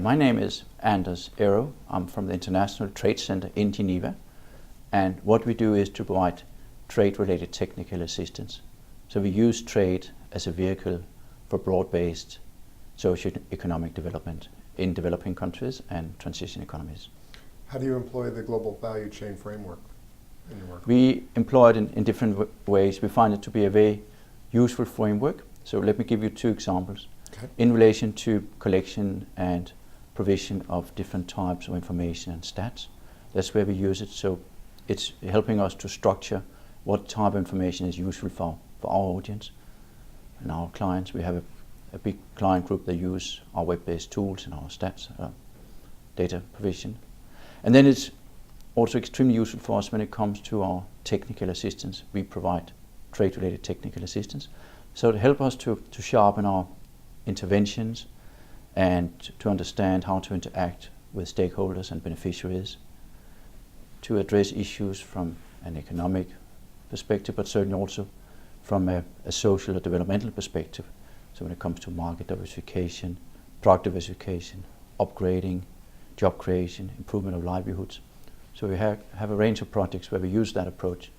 My name is Aeroe. I'm from the International Trade Center in Geneva, and what we do is to provide trade-related technical assistance. So we use trade as a vehicle for broad-based socio-economic development in developing countries and transition economies. How do you employ the global value chain framework in your work? We employ it in different ways. We find it to be a very useful framework. So let me give you two examples. Okay. In relation to collection and provision of different types of information and stats, that's where we use it. So it's helping us to structure what type of information is useful for our audience and our clients. We have a big client group that use our web-based tools and our stats data provision. And then it's also extremely useful for us when it comes to our technical assistance. We provide trade-related technical assistance. So it helps us to sharpen our interventions and to understand how to interact with stakeholders and beneficiaries, to address issues from an economic perspective, but certainly also from a social or developmental perspective. So when it comes to market diversification, product diversification, upgrading, job creation, improvement of livelihoods. So we have a range of projects where we use that approach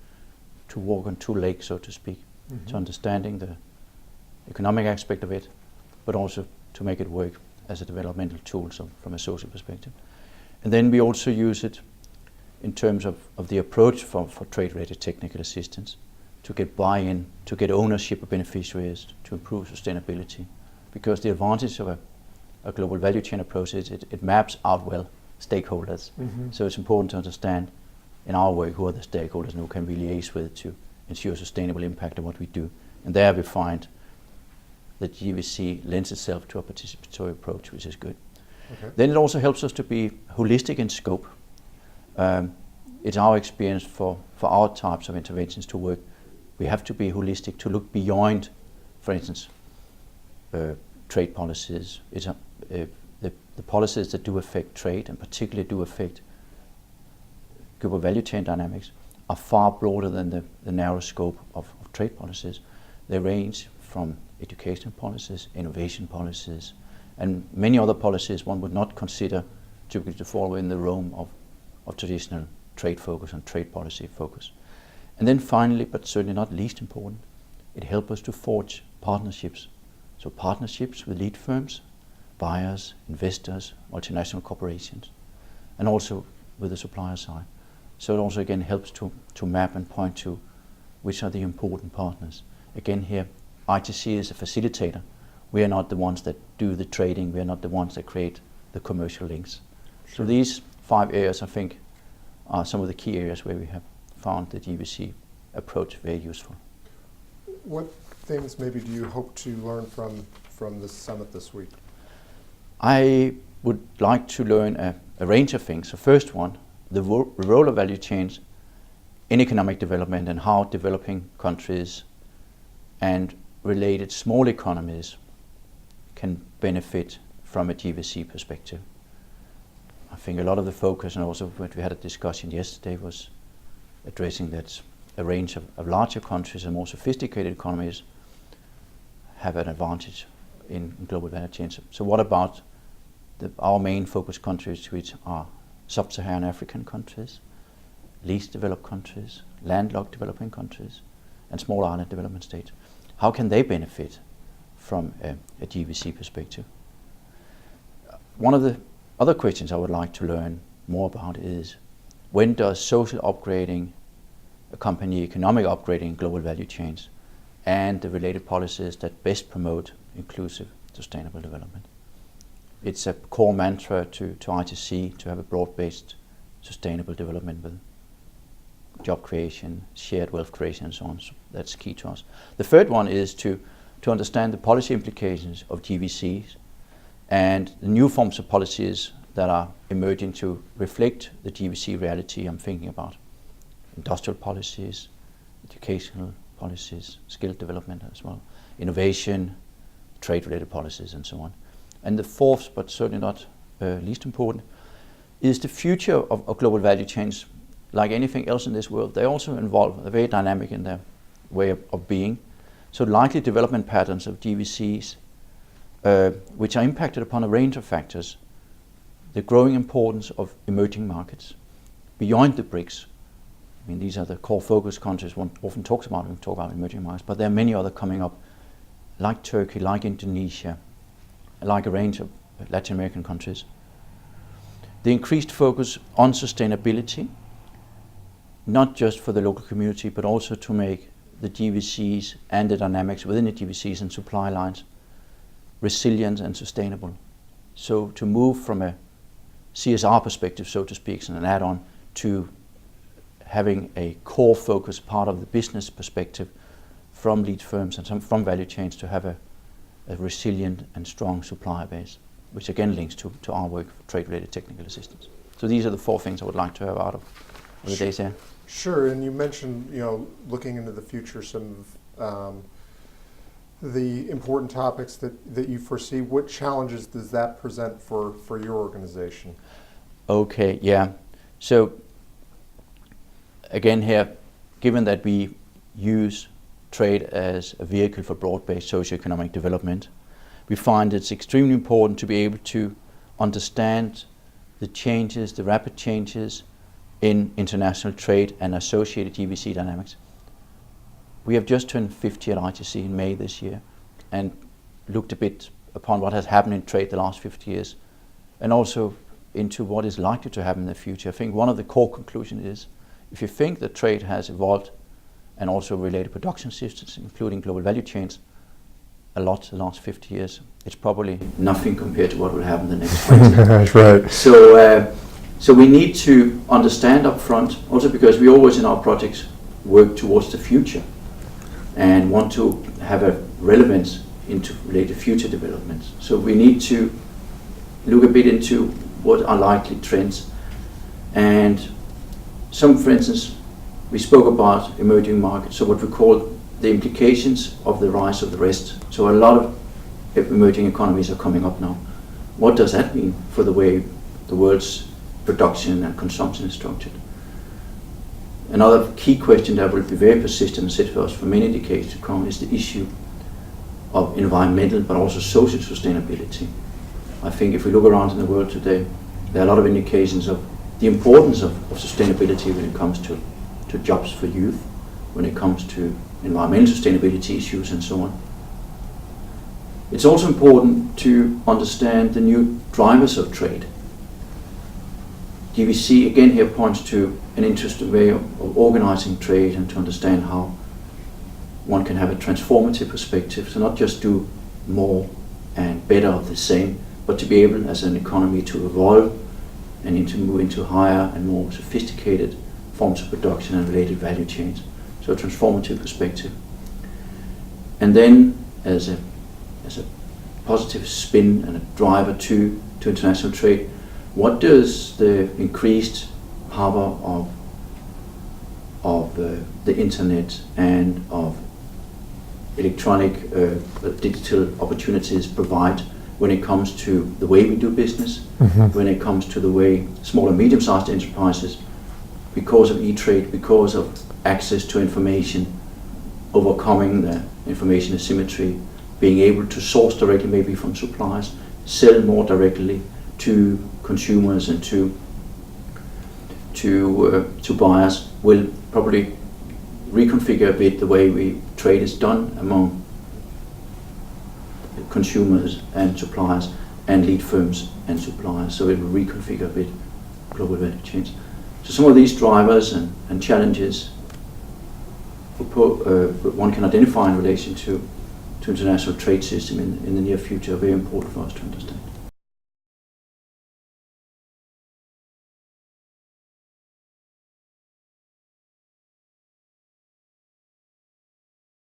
to walk on two legs, so to speak, to understanding the economic aspect of it, but also to make it work as a developmental tool, so from a social perspective. And then we also use it in terms of the approach for trade-related technical assistance, to get buy-in, to get ownership of beneficiaries, to improve sustainability. Because the advantage of a global value chain approach is it maps out well stakeholders. So it's important to understand in our work who are the stakeholders and who can we liaise with to ensure sustainable impact of what we do. And there we find that GVC lends itself to a participatory approach, which is good. Okay. Then it also helps us to be holistic in scope. It's our experience for our types of interventions to work. We have to be holistic, to look beyond, for instance, trade policies. The policies that do affect trade, and particularly do affect global value chain dynamics, are far broader than the narrow scope of trade policies. They range from educational policies, innovation policies, and many other policies one would not consider typically to fall in the realm of traditional trade focus and trade policy focus. And then finally, but certainly not least important, it helps us to forge partnerships. So partnerships with lead firms, buyers, investors, multinational corporations, and also with the supplier side. So it also again helps to map and point to which are the important partners. Again here, ITC is a facilitator. We are not the ones that do the trading, we are not the ones that create the commercial links. Sure. So these 5 areas, I think, are some of the key areas where we have found the GVC approach very useful. What things maybe do you hope to learn from this summit this week? I would like to learn a range of things. The first one, the role of value chains in economic development and how developing countries and related small economies can benefit from a GVC perspective. I think a lot of the focus, and also what we had a discussion yesterday, was addressing that a range of larger countries and more sophisticated economies have an advantage in global value chains. So what about our main focus countries, which are sub-Saharan African countries, least developed countries, landlocked developing countries, and small island development states? How can they benefit from a GVC perspective? One of the other questions I would like to learn more about is, when does social upgrading accompany economic upgrading in global value chains and the related policies that best promote inclusive, sustainable development? It's a core mantra to ITC to have a broad-based sustainable development with job creation, shared wealth creation, and so on. So that's key to us. The third one is to understand the policy implications of GVCs and the new forms of policies that are emerging to reflect the GVC reality I'm thinking about. Industrial policies, educational policies, skill development as well, innovation, trade-related policies, and so on. And the fourth, but certainly not least important, is the future of global value chains. Like anything else in this world, they also involve, they're very dynamic in their way of being. So likely development patterns of GVCs, which are impacted upon a range of factors, the growing importance of emerging markets beyond the BRICS. I mean, these are the core focus countries one often talks about when we talk about emerging markets, but there are many other coming up, like Turkey, like Indonesia, like a range of Latin American countries. The increased focus on sustainability, not just for the local community, but also to make the GVCs and the dynamics within the GVCs and supply lines resilient and sustainable. So to move from a CSR perspective, so to speak, and an add-on, to having a core focus part of the business perspective from lead firms and from value chains to have a resilient and strong supplier base, which again links to our work for trade-related technical assistance. So these are the 4 things I would like to have out of the days here. Sure, and you mentioned, looking into the future, some of the important topics that you foresee. What challenges does that present for your organization? Okay, yeah. So again here, given that we use trade as a vehicle for broad-based socioeconomic development, we find it's extremely important to be able to understand the changes, the rapid changes in international trade and associated GVC dynamics. We have just turned 50 at ITC in May this year and looked a bit upon what has happened in trade the last 50 years and also into what is likely to happen in the future. I think one of the core conclusions is if you think that trade has evolved and also related production systems, including global value chains, a lot the last 50 years, it's probably nothing compared to what will happen the next 20. That's right. So we need to understand up front, also because we always in our projects work towards the future and want to have a relevance into related future developments. So we need to look a bit into what are likely trends. And some, for instance, we spoke about emerging markets, so what we call the implications of the rise of the rest. So a lot of emerging economies are coming up now. What does that mean for the way the world's production and consumption is structured? Another key question that will be very persistent and sit with us for many decades to come is the issue of environmental but also social sustainability. I think if we look around in the world today, there are a lot of indications of the importance of sustainability when it comes to jobs for youth, when it comes to environmental sustainability issues and so on. It's also important to understand the new drivers of trade. GVC again here points to an interesting way of organizing trade and to understand how one can have a transformative perspective, so not just do more and better of the same, but to be able as an economy to evolve and to move into higher and more sophisticated forms of production and related value chains. So a transformative perspective. And then as a positive spin and a driver to international trade, what does the increased power of the internet and of electronic digital opportunities provide when it comes to the way we do business, when it comes to the way small and medium-sized enterprises, because of e-trade, because of access to information, overcoming the information asymmetry, being able to source directly maybe from suppliers, sell more directly to consumers and to buyers, will probably reconfigure a bit the way trade is done among consumers and suppliers and lead firms and suppliers. So it will reconfigure a bit global value chains. So some of these drivers and challenges one can identify in relation to international trade system in the near future are very important for us to understand.